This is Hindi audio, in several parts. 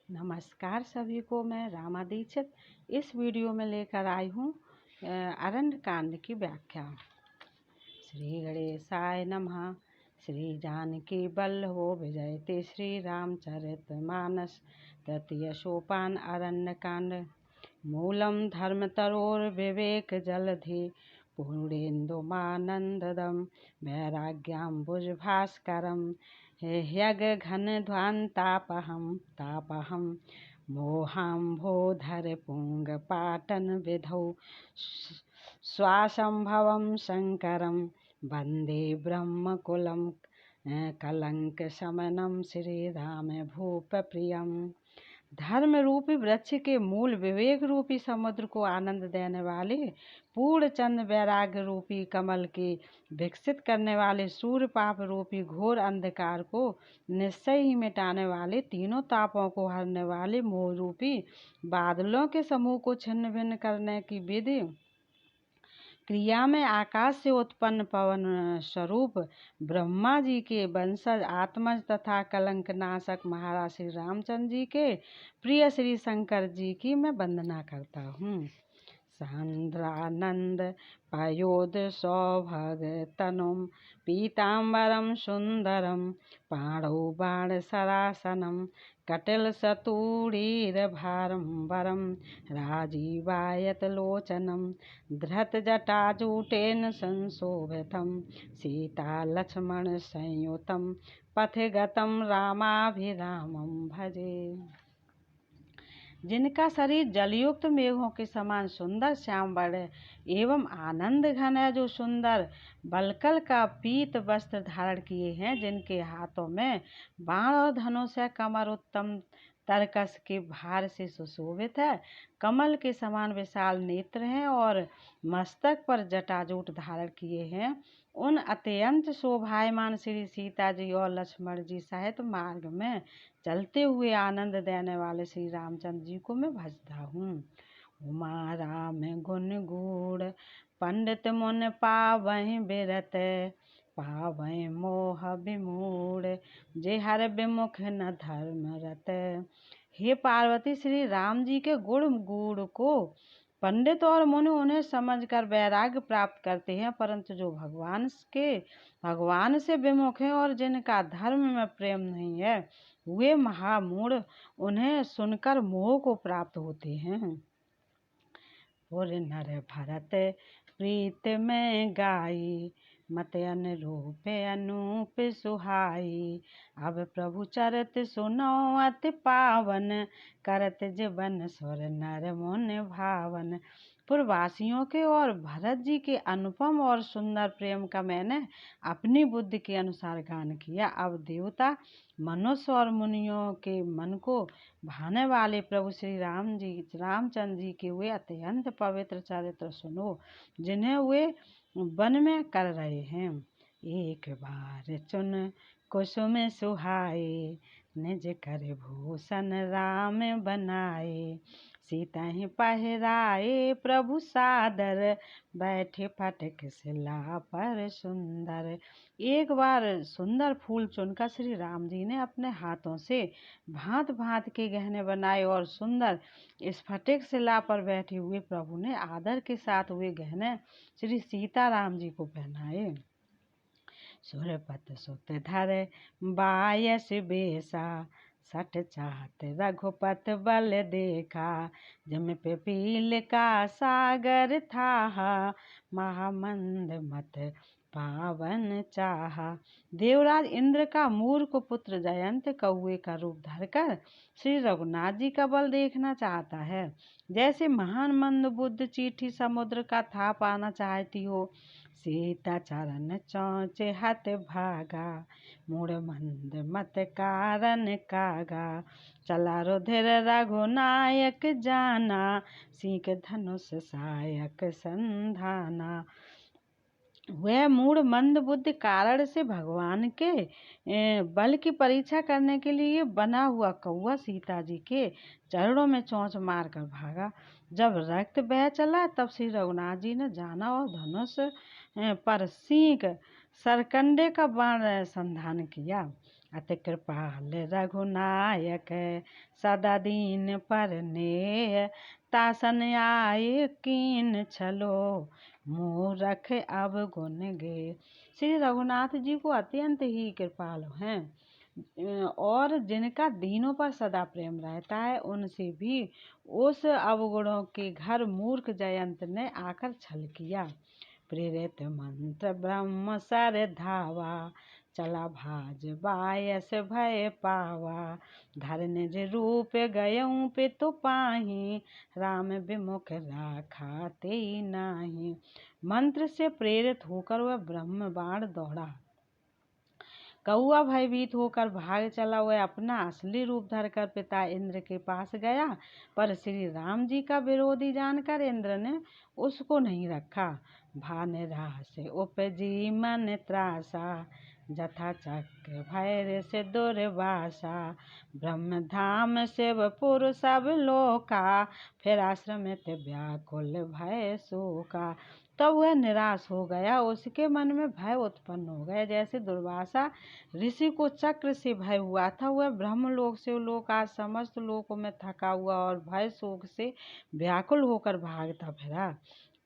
नमस्कार सभी को। मैं रामा दीक्षित इस वीडियो में लेकर आई हूँ अरण्य कांड की व्याख्या। श्री गणेशाय नमः। श्री जानकी वल्लभो विजयते श्री रामचरित मानस। तृतीय सोपान अरण्य कांड। मूलम धर्मतरोर्विवेक जलधि पूर्णेन्दुमानन्ददं वैराग्याम्बुज भास्करम् ह्यगघनध्वान्तापहं मोहाम्भोधरपुङ्गपाटनविधौ स्वासंभवं शङ्करं वन्दे ब्रह्मकुलं कलङ्कशमनं श्रीराम भूपप्रियम्। धर्म रूपी वृक्ष के मूल विवेक रूपी समुद्र को आनंद देने वाले, पूर्ण चंद्र वैराग्य रूपी कमल के विकसित करने वाले, सूर्य पाप रूपी घोर अंधकार को निश्चय ही मिटाने वाले, तीनों तापों को हरने वाले मोह रूपी बादलों के समूह को छिन्न भिन्न करने की विधि क्रिया में आकाश से उत्पन्न पवन स्वरूप ब्रह्मा जी के वंशज आत्मज तथा कलंक नाशक महाराज श्री रामचंद्र जी के प्रिय श्री शंकर जी की मैं वंदना करता हूँ। सांद्रानंद पयोद सौभग तनुम पीताम्बरम सुंदरम पाणौ बाण सरासनम कटिल सतूरीर भारंबरम राजीवायत लोचनम धृत जटाजूटेन संशोभितम सीता लक्ष्मण संयुतम पथिगतम रामाभिरामम भजे। जिनका शरीर जलयुक्त मेघों के समान सुंदर श्याम वर्ण एवं आनंद घन है, जो सुंदर बलकल का पीत वस्त्र धारण किए हैं, जिनके हाथों में बाण और धनुष है, कमर उत्तम तरकस के भार से सुशोभित है, कमल के समान विशाल नेत्र हैं और मस्तक पर जटाजूट धारण किए हैं, उन अत्यंत शोभायमान श्री सीता जी और लक्ष्मण जी सहित मार्ग में चलते हुए आनंद देने वाले श्री रामचंद्र जी को मैं भजता हूँ। उमा राम गुण गूढ़ पंडित मुन पावहि बिरत पावहि मोह विमूढ़ जे हर विमुख न धर्म रत। हे पार्वती, श्री राम जी के गुण गूढ़ को पंडित और मुनि उन्हें समझकर वैराग्य प्राप्त करते हैं, परंतु जो भगवान से विमुख हैं और जिनका धर्म में प्रेम नहीं है, वे महामूढ़ उन्हें सुनकर मोह को प्राप्त होते हैं। पुर नर भरत प्रीत में गाई मत अनुरूप अनूप सुहाई। अब प्रभु चरित सुनो अति पावन करत जीवन स्वर नर मुन भावन। पूर्ववासियों के और भरत जी के अनुपम और सुंदर प्रेम का मैंने अपनी बुद्धि के अनुसार गान किया। अब देवता, मनुष्य और मुनियों के मन को भाने वाले प्रभु श्री रामचंद्र जी के वे अत्यंत पवित्र चरित्र सुनो, जिन्हें वे वन में कर रहे हैं। एक बार चुन कुसुम सुहाए निज कर भूषण राम बनाए। सीता ही पहराए प्रभु सादर बैठे फटक शिला पर सुंदर। एक बार सुंदर फूल चुनकर श्री राम जी ने अपने हाथों से भांत भांत के गहने बनाए और सुंदर स्फटिक शिला पर बैठे हुए प्रभु ने आदर के साथ वे गहने श्री सीताराम जी को पहनाए। सुरपत सुत धर बायस बेसा सठ चाहत रघुपत बल देखा। जम पिपील का सागर था महामंद मत पावन चाहा। देवराज इंद्र का मूर्ख पुत्र जयंत कौवे का रूप धरकर श्री रघुनाथ जी का बल देखना चाहता है। जैसे महान मंद बुद्ध चींटी समुद्र का था पाना चाहती हो, सीता चरण चौचे हत भागा मूढ़ मंद मत कारण कागा। चला रुधिर रघुनायक जाना सीख धनुष सायक संधाना। वह मूढ़ मंद बुद्धि कारण से भगवान के बल की परीक्षा करने के लिए बना हुआ कौवा सीता जी के चरणों में चोंच मारकर भागा। जब रक्त बह चला तब श्री रघुनाथ जी ने जाना और धनुष पर सींग सरकंडे का बाण संधान किया। अति कृपाल रघुनायक सदा दीन पर नेह तासन आए कीन छलो मूरख अब गुण गे। श्री रघुनाथ जी को अत्यंत ही कृपालु हैं और जिनका दीनों पर सदा प्रेम रहता है, उनसे भी उस अवगुणों के घर मूर्ख जयंत ने आकर छल किया। प्रेरित मंत्र ब्रह्म सर धावा चला भाज बायस भय पावा। धर निज रूप गयऊँ पितु पाहि राम विमुख राखा ते नाही। मंत्र से प्रेरित होकर वह ब्रह्म बाण दौड़ा। कौआ भयभीत होकर भाग चला। वह अपना असली रूप धरकर पिता इंद्र के पास गया, पर श्री राम जी का विरोधी जानकर इंद्र ने उसको नहीं रखा। भानरास उपजी मन त्रासा जथा चक्र भैर से दुर्वासा। ब्रह्म धाम शिवपुर सब लोका फिर आश्रमित व्याकुल भय शोका। तब वह निराश हो गया, उसके मन में भय उत्पन्न हो गया। जैसे दुर्वासा ऋषि को चक्र से भय हुआ था, वह ब्रह्मलोक से लोक आज समस्त लोकों में थका हुआ और भय शोक से व्याकुल होकर भागता फिरा।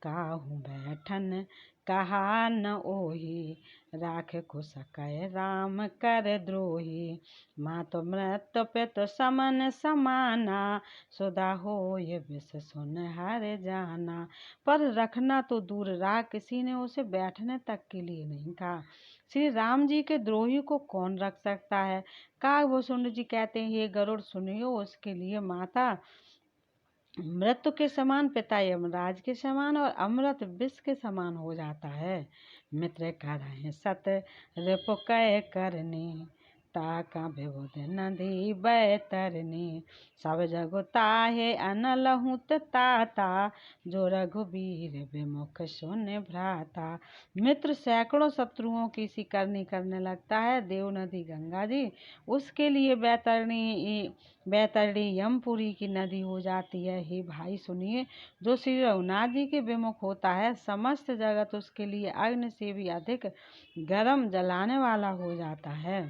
काहू बैठन कहा न ओही राख कुश कह राम कर द्रोही। मातु मृत्यु पितु समन समाना सुधा होय विष सुन हर जाना। पर रखना तो दूर रहा, किसी ने उसे बैठने तक के लिए नहीं कहा। श्री राम जी के द्रोही को कौन रख सकता है। कागभूषुंड जी कहते हैं, हे गरुड़ सुनियो, उसके लिए माता मृत्यु के समान, पिता यमराज के समान और अमृत विष के समान हो जाता है। मित्र करहि सत रिपु कह करनी ताका विबुध नदी बैतरनी। सब जगु ताहे अनलहु ताता जो रघुबीर विमुख सुन भ्राता। मित्र सैकड़ों शत्रुओं की सी करनी करने लगता है। देव नदी गंगा जी उसके लिए बैतरणी यमपुरी की नदी हो जाती है। हे भाई सुनिए, जो श्री रघुनाथ जी के विमुख होता है, समस्त जगत उसके लिए अग्नि से भी अधिक गर्म जलाने वाला हो जाता है।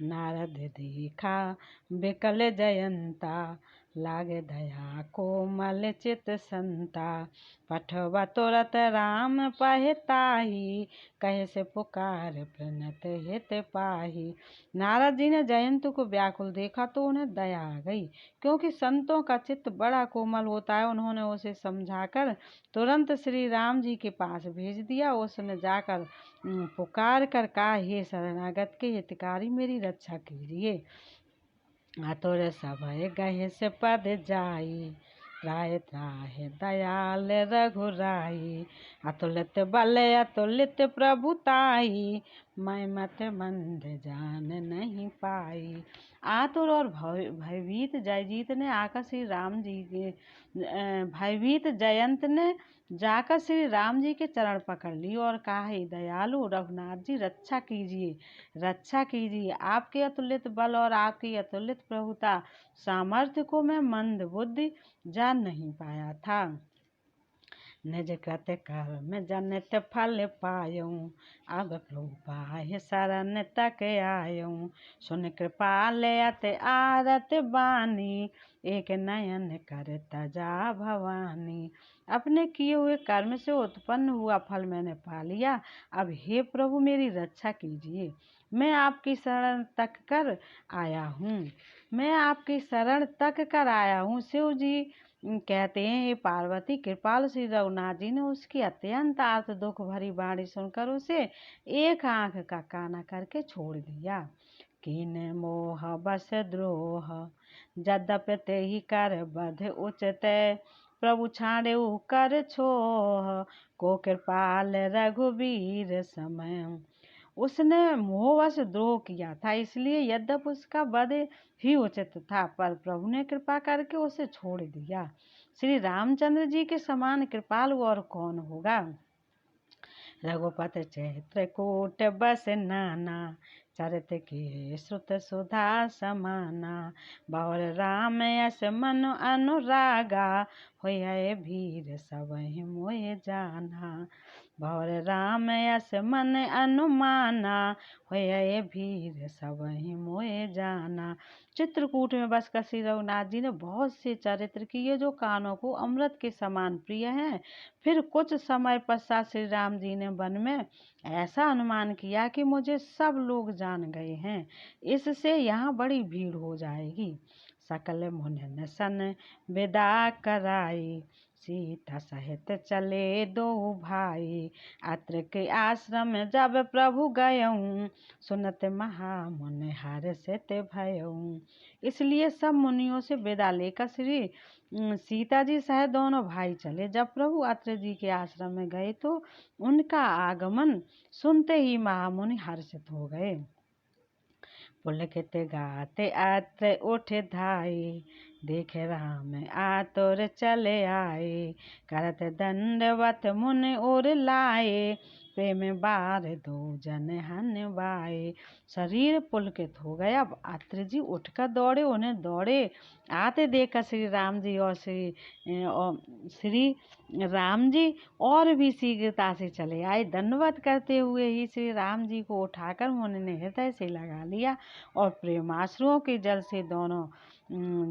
नारद देखा बिकल जयंता लागे दया कोमल चित संता। पठवा तुरत राम पहिताही कहे से पुकार प्रणत हित पाही। नारद जी ने जयंत को व्याकुल देखा तो उन्हें दया आ गई, क्योंकि संतों का चित्त बड़ा कोमल होता है। उन्होंने उसे समझाकर तुरंत श्री राम जी के पास भेज दिया। उसने जाकर पुकार कर कहा, हे शरणागत के हितकारी, मेरी रक्षा कीजिए। आतुर सभय गहे से पद जाई त्राहि त्राहि दयाल रघुराई। अतुलित बल अतुलित प्रभुताई मैं मत मंद जान नहीं पाई। आतुर और भयभीत जयजीत ने आकर श्री राम जी के भयभीत जयंत ने जाकर श्री राम जी के चरण पकड़ लिए और कहा, हे दयालु रघुनाथ जी, रक्षा कीजिए, रक्षा कीजिए। आपके अतुलित बल और आपकी अतुलित प्रभुता सामर्थ्य को मैं मंद बुद्धि जान नहीं पाया था। निज कृत कर्म जनित फल पायूं अब प्रभु पाहि शरण तक आयूं। सुन कृपाल अति आरत बानी एक नयन कर तजा भवानी। अपने किए हुए कर्म से उत्पन्न हुआ फल मैंने पा लिया। अब हे प्रभु मेरी रक्षा कीजिए। मैं आपकी शरण तक कर आया हूँ, मैं आपकी शरण तक कर आया हूँ। शिव जी कहते हैं, हे पार्वती, कृपाल श्री रघुनाथ जी ने उसकी अत्यंत आर्त दुख भरी वाणी सुनकर उसे एक आंख का काना करके छोड़ दिया। कीन मोह बस द्रोह यद्यपि ते ही कर बध उचित प्रभु छाड़े कर छोह को कृपाल रघुबीर समय। उसने मोहवश द्रोह किया था, इसलिए यद्यपि उसका वध ही उचित था, पर प्रभु ने कृपा करके उसे छोड़ दिया। श्री रामचंद्र जी के समान कृपालु और कौन होगा। रघुपति चित्रकूट बस नाना चरित के श्रुत सुधा समाना। बौर राम यस मनु अनुरागा होय भीर सबहि मोहि जाना। भौर राम यस मन अनुमाना, होय भीर सबहि मोए जाना। चित्रकूट में बसकर श्री रघुनाथ जी ने बहुत से चरित्र किए जो कानों को अमृत के समान प्रिय हैं। फिर कुछ समय पश्चात श्री राम जी ने वन में ऐसा अनुमान किया कि मुझे सब लोग जान गए हैं, इससे यहाँ बड़ी भीड़ हो जाएगी। सकल मुनि सन विदा कराई, सीता सहित चले दो भाई। अत्र के आश्रम जब प्रभु गयऊँ, सुनत महामुनि हर्षित भयऊँ। इसलिए सब मुनियों से विदा लेकर श्री सीता जी सहित दोनों भाई चले। जब प्रभु अत्रि जी के आश्रम में गए तो उनका आगमन सुनते ही महामुनि हर्षित हो गए। पुलकित गाते अत्रि उठ धाई, देखे राम आतुर चले आए। करत दंडवत मुनि और लाए, प्रेम बार दो जन हनवाए। शरीर पुलकित हो गया। अब अत्रि जी उठकर दौड़े, उन्हें दौड़े आते देखकर श्री राम जी और श्री राम जी और भी शीघ्रता से चले आए। दंडवत करते हुए ही श्री राम जी को उठाकर मुनि ने हृदय से लगा लिया और प्रेमाश्रुओं के जल से दोनों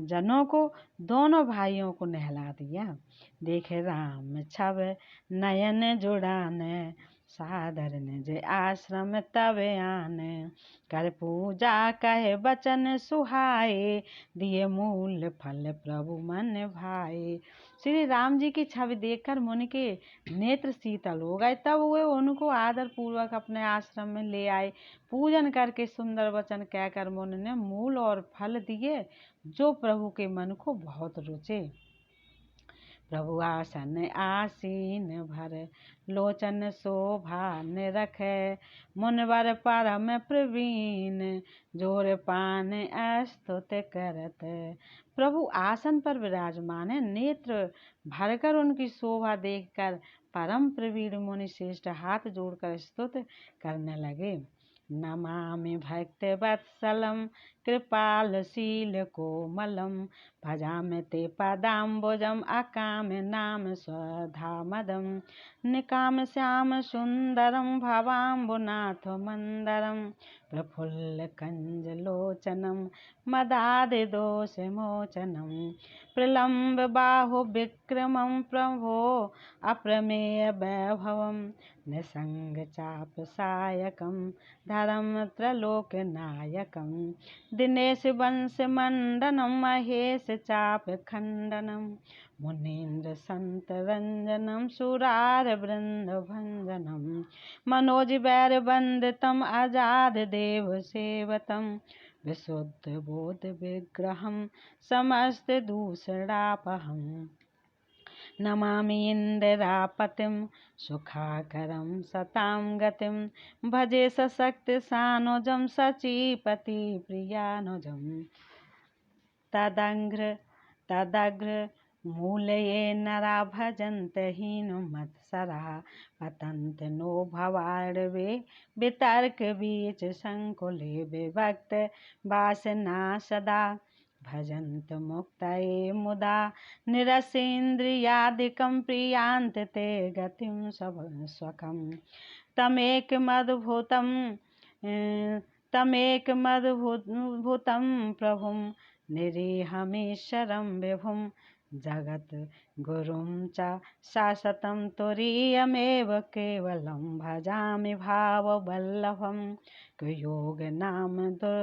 जनों को, दोनों भाइयों को नहला दिया। देखे राम छब नयन जुड़ाने, सादर निज आश्रम तब आने। कर पूजा कहे बचन सुहाए, दिए मूल फल प्रभु मन भाए। श्री राम जी की छवि देखकर मुनि के नेत्र शीतल हो गए। तब वे उनको आदर पूर्वक अपने आश्रम में ले आए। पूजन करके सुंदर वचन कहकर मुनि ने मूल और फल दिए जो प्रभु के मन को बहुत रुचे। प्रभु आसन आसीन भर, लोचन शोभा निरखै। मुनिवर परम प्रवीण, जोर पान स्तुत करत। प्रभु आसन पर विराजमान है। नेत्र भरकर उनकी शोभा देखकर परम प्रवीण मुनि श्रेष्ठ हाथ जोड़कर स्तुत करने लगे। नमामि भक्ति वत्सलम, कृपालशील कोमलम। भजामि ते पदाम्बुजम, अकाम नाम स्वधामदम। निकाम श्याम सुंदरम, भवाम्बुनाथ मंदरम। प्रफुल्ल कंज लोचनम, मदादि दोष मोचनम। प्रलम्ब बाहु विक्रमं, प्रभो अप्रमेय वैभवम। निसंग चाप सायकम, धर्म त्रलोक नायकम। दिनेश वंश मंडनम, महेश चाप खंडनम। मुनीन्द्र संत रंजनम, सुरार वृंद भंजनम। मनोज बैर वंदितम, अजाद देव सेवतम। विशुद्ध बोध विग्रहम, समस्त दूषणापहम। नमामि इंदिरापतिम, सुखाकरम सतां गतिम। भजे सशक्ति सानुजम, सचीपति प्रियानुजम। तदग्र मूलये नरा, भजन्त हीनमत्सरा। पतन्त नो भवार्णवे, वितर्क बीच संकुले। विभक्त वासना सदा, भजन्त मुक्तये मुदा। निरसेन्द्रियादिकं, प्रियान्त ते गतिं स्वकम्। तमेकमद्भुतं प्रभुं, निरीहमीश्वरं विभुं। जगत गुरुं च शाश्वतं, तुरीयमेव केवलं। भजामि भाववल्लभं, योग नाम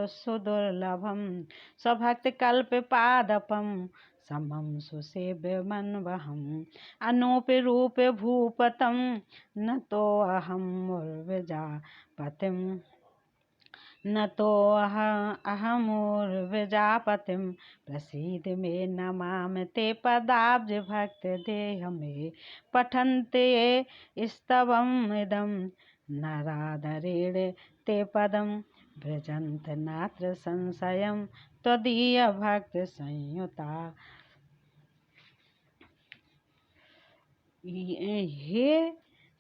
सुदुर्लभं। स्वभक्तकल्पपादपं, समं सुसेव्यमन्वहम्। अनूपरूप भूपतं, नतोऽहं मुर्विजापतिं। प्रसीद मे नमामि ते पदाब्ज, भक्त देह मे। पठन्ते ये स्तवमिदं, नरादरेण ते पदं। भ्रजन्त नात्र संशयं, त्वदीय भक्त संयुता।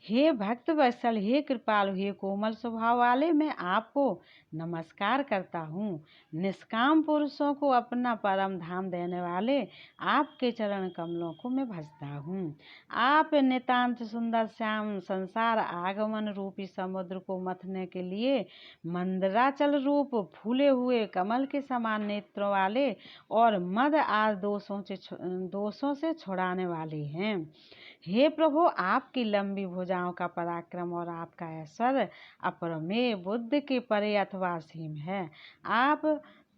हे भक्त वत्सल, हे कृपालु, हे कोमल स्वभाव वाले, मैं आपको नमस्कार करता हूँ। निष्काम पुरुषों को अपना परम धाम देने वाले आपके चरण कमलों को मैं भजता हूँ। आप नितांत सुंदर श्याम संसार आगमन रूपी समुद्र को मथने के लिए मंदराचल रूप फूले हुए कमल के समान नेत्रों वाले और मद आदि दोषों से छुड़ाने वाले हैं। हे प्रभु, आपकी लंबी भुजाओं का पराक्रम और आपका ऐश्वर्य अपरमेय बुद्ध के परे अथवा असीम है। आप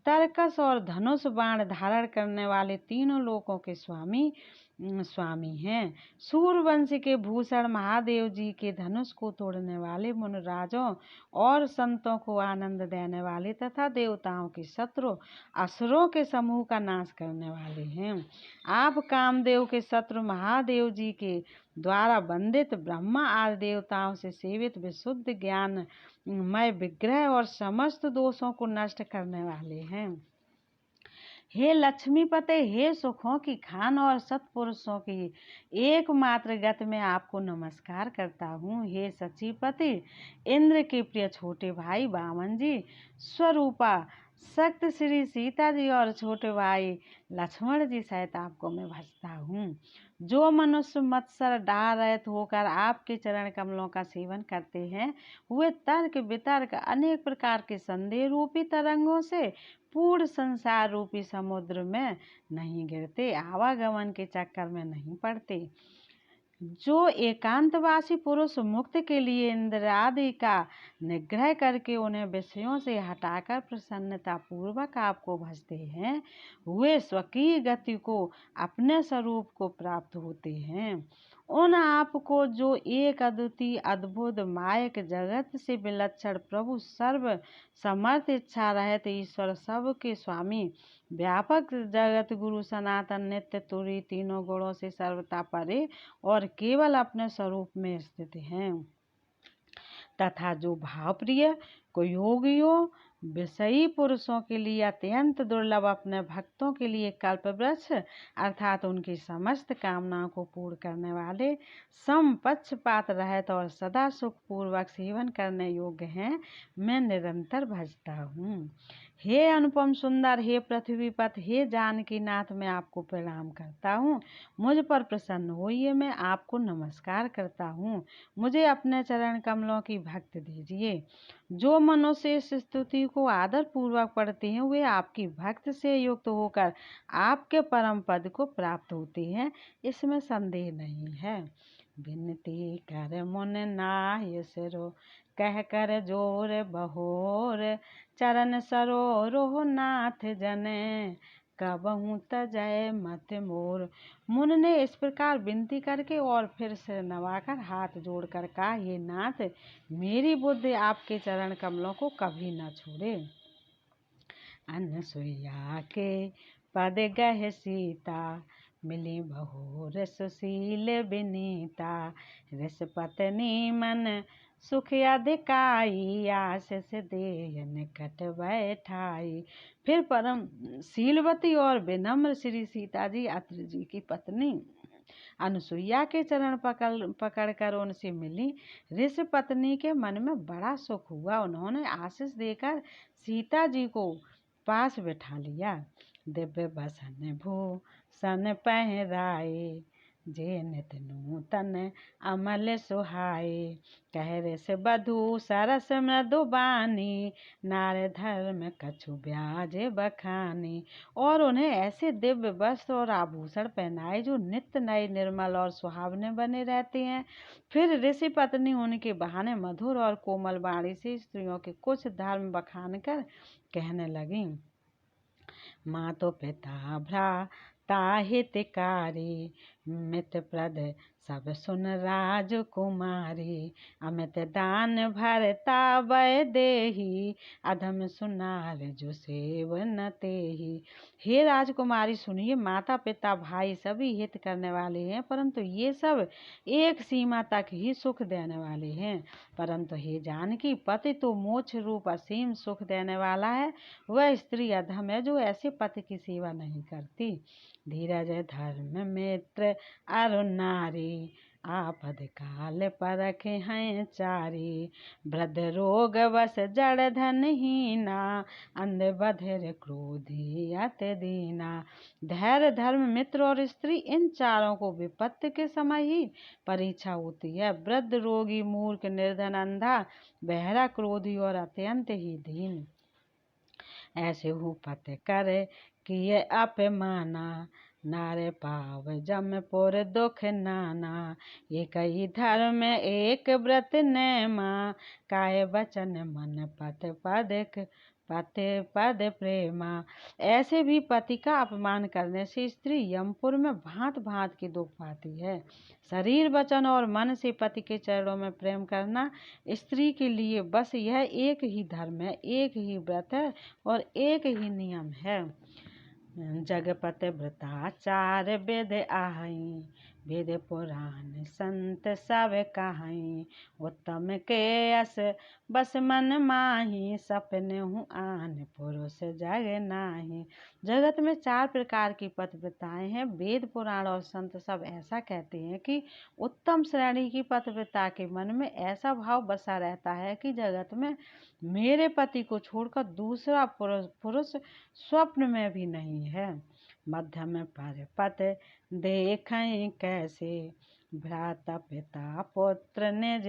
तरकस और धनुष बाण धारण करने वाले तीनों लोकों के स्वामी हैं। सूर्यवंश के भूषण महादेव जी के धनुष को तोड़ने वाले मुनराजों और संतों को आनंद देने वाले तथा देवताओं के शत्रु असुरों के समूह का नाश करने वाले हैं। आप कामदेव के शत्रु महादेव जी के द्वारा वंदित ब्रह्मा आदि देवताओं से सेवित विशुद्ध ज्ञान मय विग्रह और समस्त दोषों को नष्ट करने वाले हैं। हे लक्ष्मीपते, हे सुखों की खान और सत्पुरुषों की एकमात्र गति में आपको नमस्कार करता हूँ। हे सचीपति, इंद्र के प्रिय छोटे भाई वामन जी स्वरूपा सक्त श्री सीता जी और छोटे भाई लक्ष्मण जी सहित आपको मैं भजता हूँ। जो मनुष्य मत्सर डाह रहित होकर आपके चरण कमलों का सेवन करते हैं, वे तर्क वितर्क अनेक प्रकार के संदेह रूपी तरंगों से पूर्ण संसार रूपी समुद्र में नहीं गिरते, आवागमन के चक्कर में नहीं पड़ते। जो एकांतवासी पुरुष मुक्त के लिए इंद्र आदि का निग्रह करके उन्हें विषयों से हटाकर प्रसन्नता पूर्वक आपको भजते हैं, वे स्वकीय गति को अपने स्वरूप को प्राप्त होते हैं। उन आपको जो एक अद्वितीय अद्भुत मायक जगत से विलक्षण प्रभु सर्व समर्थ इच्छा रहित ईश्वर सब के स्वामी व्यापक जगत गुरु सनातन नित्य तुरी तीनों गुणों से सर्वथा परे और केवल अपने स्वरूप में स्थित हैं, तथा जो भावप्रिय को योगियों विषयी पुरुषों के लिए अत्यंत दुर्लभ अपने भक्तों के लिए कल्पवृक्ष अर्थात उनकी समस्त कामनाओं को पूर्ण करने वाले समपक्षपात रहित और सदा सुख पूर्वक सेवन करने योग्य हैं, मैं निरंतर भजता हूँ। हे अनुपम सुंदर, हे पृथ्वीपति, हे जानकी नाथ, मैं आपको प्रणाम करता हूँ। मुझ पर प्रसन्न होइए, मैं आपको नमस्कार करता हूँ। मुझे अपने चरण कमलों की भक्ति दीजिए। जो मनुष्य इस स्तुति को आदर पूर्वक पढ़ते हैं, वे आपकी भक्ति से युक्त होकर आपके परम पद को प्राप्त होते हैं, इसमें संदेह नहीं है। विनती कर मुन नाय सिरो, कह कर जोर बहोर, चरण सरोह नाथ जने, कबहू तजय मत मोर। मुन ने इस प्रकार विनती करके और फिर से नवाकर हाथ जोड़कर कहा, हे नाथ, मेरी बुद्धि आपके चरण कमलों को कभी न छोड़े। अनसुईया के पद गह सीता, मिली बहुर सुशील विनीता, ऋष पत्नी मन सुख अधिकाई, आशीष दे निकट बैठाई। फिर परम शीलवती और विनम्र श्री सीता जी अत्रि जी की पत्नी अनुसुईया के चरण पकड़कर उनसे मिली। ऋषि पत्नी के मन में बड़ा सुख हुआ। उन्होंने आशीष देकर सीता जी को पास बैठा लिया। दिव्य बसन भूषण पहराए, जे नित नूतन अमल सुहाए, कह ऋष बधू सरस मृदु बानी, नार धर्म कछु ब्याज बखानी। और उन्हें ऐसे दिव्य वस्त्र और आभूषण पहनाए जो नित्य नए निर्मल और सुहावने बने रहते हैं। फिर ऋषि पत्नी उनके बहाने मधुर और कोमल वाणी से स्त्रियों के कुछ धर्म बखान कर कहने लगी। मातो पिता भ्राता हितकारी, मित प्रद सब सुन राजकुमारी, अमित दान भरता वै देही, अधम सुनार जो सेवन तेही। हे राजकुमारी सुनिए, माता पिता भाई सभी हित करने वाले हैं, परंतु ये सब एक सीमा तक ही सुख देने वाले हैं। परंतु हे जानकी, पति तो मोक्ष रूप असीम सुख देने वाला है। वह स्त्री अधम है जो ऐसे पति की सेवा नहीं करती। धीरज धर्म मित्र अरु नारी, आपद काल परखे हैं चारी, वृद्ध रोग बस जड़ धनहीना, अंध बधिर क्रोधी अति दीना। धैर्य, धर्म, मित्र और स्त्री, इन चारों को विपत्ति के समय ही परीक्षा होती है। वृद्ध, रोगी, मूर्ख, निर्धन, अंधा, बहरा, क्रोधी और अत्यंत ही दीन, ऐसे हूँ पत करे किए अपमाना, नारे पाव जम पुर दुख नाना। एक ही धर्म एक व्रत नेमा, काय वचन मन पत पद प्रेमा। ऐसे भी पति का अपमान करने से स्त्री यमपुर में भांत भांत के दुख पाती है। शरीर, वचन और मन से पति के चरणों में प्रेम करना स्त्री के लिए बस यह एक ही धर्म है, एक ही व्रत है और एक ही नियम है। जगपत व्रताचार वेद आहई, वेद पुराण संत सब कहाई। उत्तम के यस बस मन माही, सपने हूँ आन पुरुष जग नाही। जगत में 4 प्रकार की पतिव्रताएं हैं। वेद, पुराण और संत सब ऐसा कहते हैं कि उत्तम श्रेणी की पतिव्रता के मन में ऐसा भाव बसा रहता है कि जगत में मेरे पति को छोड़कर दूसरा पुरुष स्वप्न में भी नहीं है। मध्यम पर पत देखें कैसे, भ्राता पिता पुत्र निज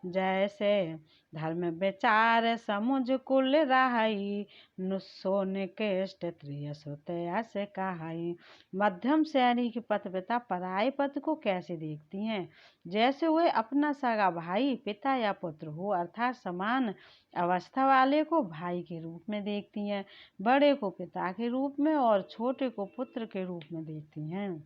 जैसे। धर्म विचार समुझ कुल राहई, नुस्सो निकृष्ट त्रिय सुत यस कहाई। मध्यम श्रेणी की पतिव्रता पराये पति को कैसे देखती हैं? जैसे वे अपना सगा भाई, पिता या पुत्र हो, अर्थात समान अवस्था वाले को भाई के रूप में देखती हैं, बड़े को पिता के रूप में और छोटे को पुत्र के रूप में देखती हैं।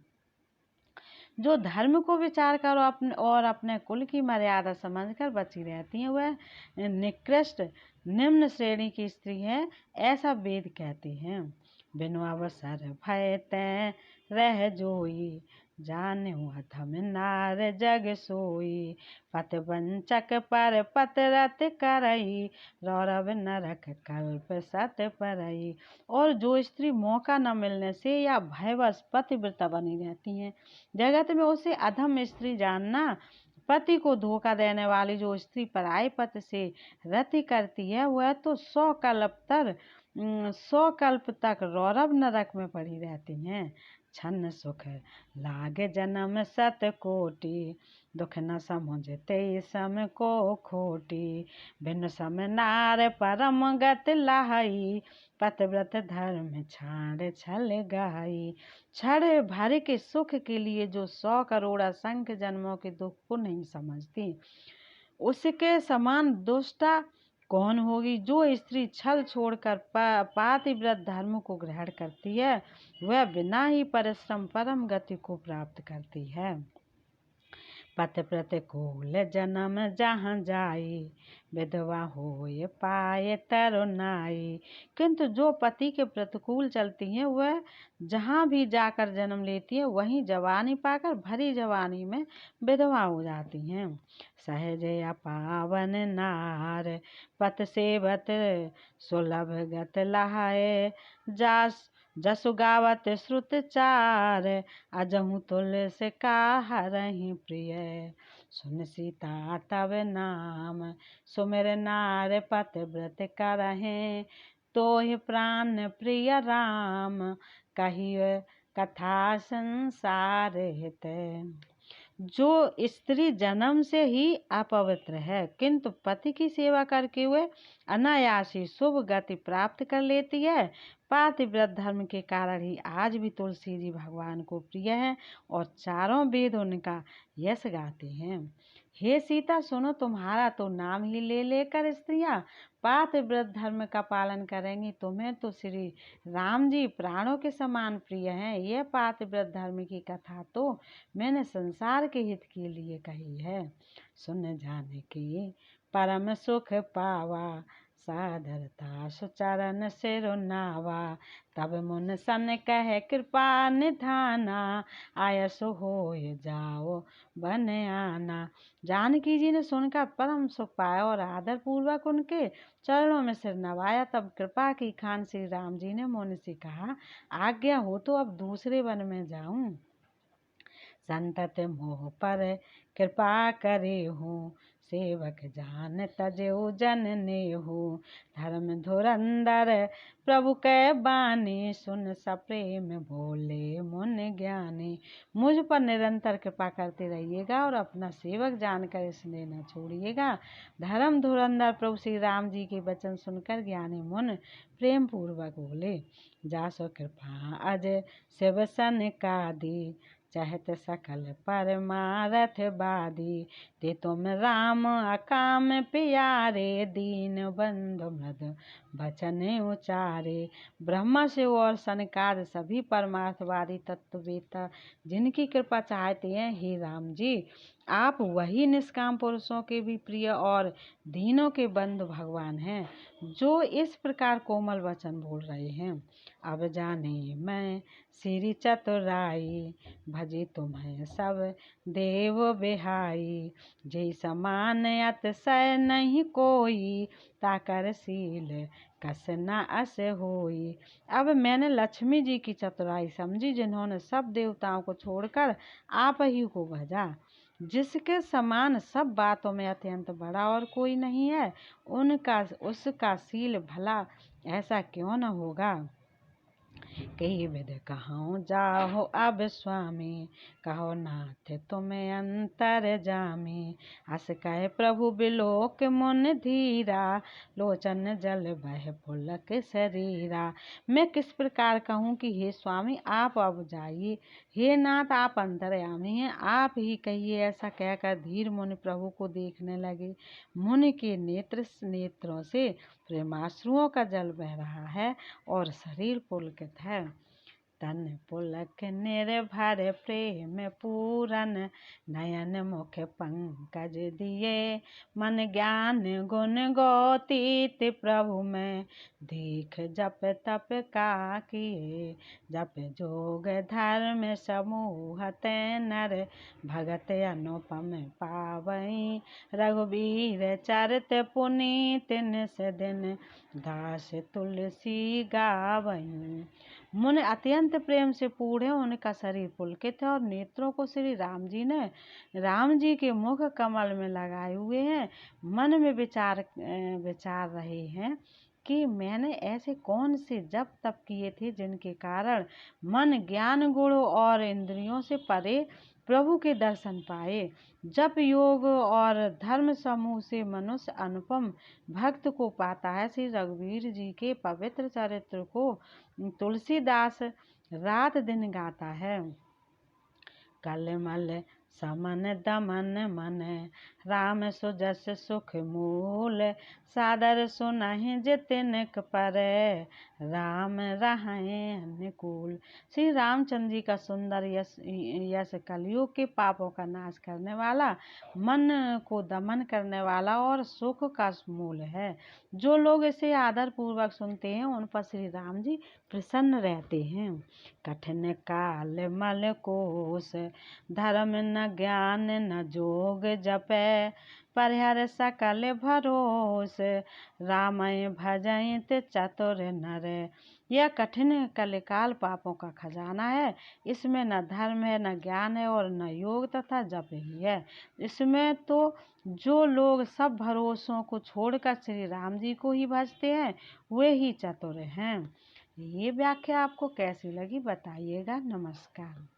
जो धर्म को विचार कर और अपने कुल की मर्यादा समझकर बची रहती हैं, वह निकृष्ट निम्न श्रेणी की स्त्री है, ऐसा वेद कहते हैं। बिनु अवसर भय तै रह जोई, जानेहु अधम नार जग सोई। पत वंचक पर पत रत करई, रौरव नरक कल्प सत परई। और जो स्त्री मौका न मिलने से या भयवश पतिव्रता बनी रहती हैं, जगत में उसे अधम स्त्री जानना। पति को धोखा देने वाली जो स्त्री पराये पति से रति करती है, वह तो 100 कल्प तक रौरव नरक में पड़ी रहती हैं। छन्न सुख लागे जन्म सत कोटि, दुख न समुझते सम को खोटी। बिनु सम नार परम गत लाही, पतिव्रत धर्म छाड़ छल गाई। क्षण भर के सुख के लिए जो 100 करोड़ असंख्य जन्मों के दुख को नहीं समझती, उसके समान दुष्टा कौन होगी? जो स्त्री छल छोड़कर पातिव्रत धर्म को ग्रहण करती है, वह बिना ही परिश्रम परम गति को प्राप्त करती है। पति प्रतिकूल जन्म जहाँ जाई, विधवा होए पाए तरुणाई। किंतु जो पति के प्रतिकूल चलती हैं, वह जहाँ भी जाकर जन्म लेती है, वहीं जवानी पाकर भरी जवानी में विधवा हो जाती हैं। सहज पावन नार, पत सेवत सुलभ गत लहाए। जसु गावत श्रुत चार, अजहु तुलसी का हरहि प्रिय। सुन सीता तब नाम, सुमिर नार पतिव्रत करहिं। तोहि प्राण प्रिय राम, कहिए कथा संसार हित। जो स्त्री जन्म से ही अपवित्र है, किंतु पति की सेवा करके वे अनायासी शुभ गति प्राप्त कर लेती है, पातिव्रत धर्म के कारण ही आज भी तुलसी जी भगवान को प्रिय हैं और चारों वेद उनका यश गाते हैं। हे सीता, सुनो, तुम्हारा तो नाम ही ले लेकर स्त्रियां पातिव्रत धर्म का पालन करेंगी। तुम्हें तो श्री राम जी प्राणों के समान प्रिय हैं। यह पातिव्रत धर्म की कथा तो मैंने संसार के हित के लिए कही है। सुन जाने की परम सुख पावा, साधरता सुचरण सिर नावा। तब मुन सन कह कृपा निधाना, आयसु होय जाओ बन आना। जानकी जी ने सुनकर परम सुख पाया और आदर पूर्वक उनके चरणों में सिर नवाया। तब कृपा की खान श्री राम जी ने मुनि से कहा, आज्ञा हो तो अब दूसरे वन में जाऊं। संतत मोह पर कृपा करे हूँ, सेवक जान तजेऊ जन नेहू। धर्म धुरंधर प्रभु कै बानी, सुन सप्रेम बोले मुन ज्ञानी। मुझ पर निरंतर कृपा करते रहिएगा और अपना सेवक जानकर स्नेह न छोड़िएगा। धर्म धुरंधर प्रभु श्री राम जी के वचन सुनकर ज्ञानी मुन प्रेम पूर्वक बोले, जासो कृपा अज शिव सन का दी, चहत सकल परमारथ बादी। ते तुम राम अकाम प्यारे, दीन बंधु मृदु वचन उचारे। ब्रह्मा शिव और सनकादि सभी परमार्थवादी तत्ववेत्ता जिनकी कृपा चाहते हैं, हे राम जी आप वही निष्काम पुरुषों के भी प्रिय और दीनों के बंधु भगवान हैं, जो इस प्रकार कोमल वचन बोल रहे हैं। अब जाने मैं श्री चतुराई, भजी तुम्हें सब देव बिहाई। जय समान अतिशय नहीं कोई, ताकर शील कस न अस होई। अब मैंने लक्ष्मी जी की चतुराई समझी, जिन्होंने सब देवताओं को छोड़कर आप ही को भजा। जिसके समान सब बातों में अत्यंत बड़ा और कोई नहीं है, उसका शील भला ऐसा क्यों न होगा। कही विध कहूँ जाहो अब स्वामी, कहो नाथ तुम्हें अंतर जामी। हस कहे प्रभु बिलोक मुन धीरा, लोचन जल बह पुलक शरीरा। मैं किस प्रकार कहूँ कि हे स्वामी आप अब जाइए, हे नाथ आप अंतर्यामी हैं, आप ही कहिए। ऐसा कहकर धीर मुनि प्रभु को देखने लगे। मुनि के नेत्रों से प्रेमाश्रुओं का जल बह रहा है और शरीर पुलकित है। तन पुलक निर्भर प्रेम पूरन, नयन मुख पंकज दिए। मन ज्ञान गुण गौतीत प्रभु में, देख जप तप का किए। जप जोग धर्म समूह ते नर, भगत अनुपम पावई। रघुबीर चरित पुनीत निस दिन, दास तुलसी गावई। मुनि अत्यंत प्रेम से पूर्ण है, उनका शरीर पुलकित है और नेत्रों को श्री राम जी ने राम जी के मुख कमल में लगाए हुए हैं। मन में विचार रहे हैं कि मैंने ऐसे कौन से जप तप किए थे, जिनके कारण मन ज्ञान गुण और इंद्रियों से परे प्रभु के दर्शन पाए। जप योग और धर्म समूह से मनुष्य अनुपम भक्त को पाता है। श्री रघुवीर जी के पवित्र चरित्र को तुलसीदास रात दिन गाता है। कलमल समन दमन मन, राम सुजस सुख मूल। सादर सुनहि जितिनक पर, राम रहें अनुकूल। श्री रामचंद्र जी का सुंदर यश कलयुग के पापों का नाश करने वाला, मन को दमन करने वाला और सुख का मूल है। जो लोग इसे आदर पूर्वक सुनते हैं, उन पर श्री राम जी प्रसन्न रहते हैं। कठिन काल मल कोस, धर्म न ज्ञान न जोग जपै। परिहर सकल भरोस, रामय भजहित चतुर नर। यह कठिन कलिकाल पापों का खजाना है। इसमें न धर्म है, न ज्ञान है और न योग तथा जप ही है। इसमें तो जो लोग सब भरोसों को छोड़कर श्री राम जी को ही भजते हैं, वे ही चतुर हैं। ये व्याख्या आपको कैसी लगी बताइएगा। नमस्कार।